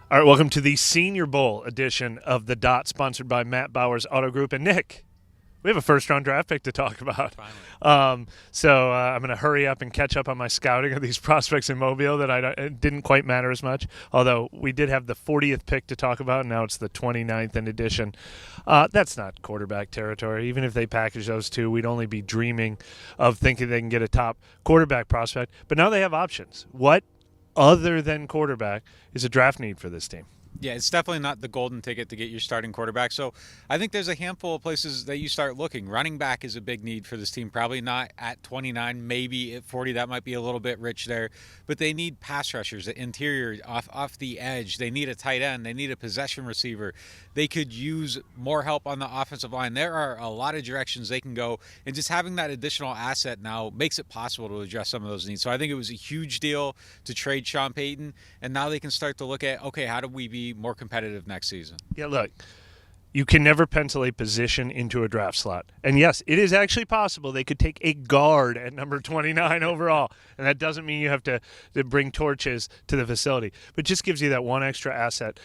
All right, welcome to the Senior Bowl edition of The Dot, sponsored by Matt Bauer's Auto Group. And Nick, we have a first-round draft pick to talk about. So I'm going to hurry up and catch up on my scouting of these prospects in Mobile that it didn't quite matter as much, although we did have the 40th pick to talk about, and now it's the 29th in addition. That's not quarterback territory. Even if they package those two, we'd only be dreaming of thinking they can get a top quarterback prospect. But now they have options. What other than quarterback is a draft need for this team? Yeah, it's definitely not the golden ticket to get your starting quarterback. So I think there's a handful of places that you start looking. Running back is a big need for this team. Probably not at 29, maybe at 40. That might be a little bit rich there. But they need pass rushers, the interior, off the edge. They need a tight end. They need a possession receiver. They could use more help on the offensive line. There are a lot of directions they can go. And just having that additional asset now makes it possible to address some of those needs. So I think it was a huge deal to trade Sean Payton. And now they can start to look at, okay, how do we be more competitive next season? Yeah, look, you can never pencil a position into a draft slot. And yes, it is actually possible they could take a guard at number 29 overall. And that doesn't mean you have to bring torches to the facility, but just gives you that one extra asset.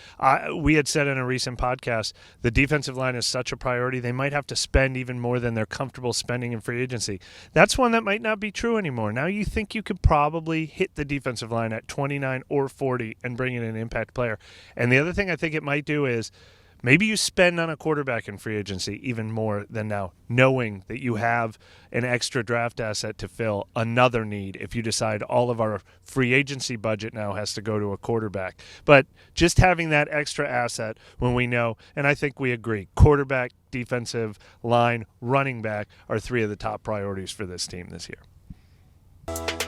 We had said in a recent podcast, the defensive line is such a priority, they might have to spend even more than they're comfortable spending in free agency. That's one that might not be true anymore. Now you think you could probably hit the defensive line at 29 or 40 and bring in an impact player. And the other thing I think it might do is maybe you spend on a quarterback in free agency even more than now, knowing that you have an extra draft asset to fill another need if you decide all of our free agency budget now has to go to a quarterback. But just having that extra asset when we know, and I think we agree, quarterback, defensive line, running back are three of the top priorities for this team this year.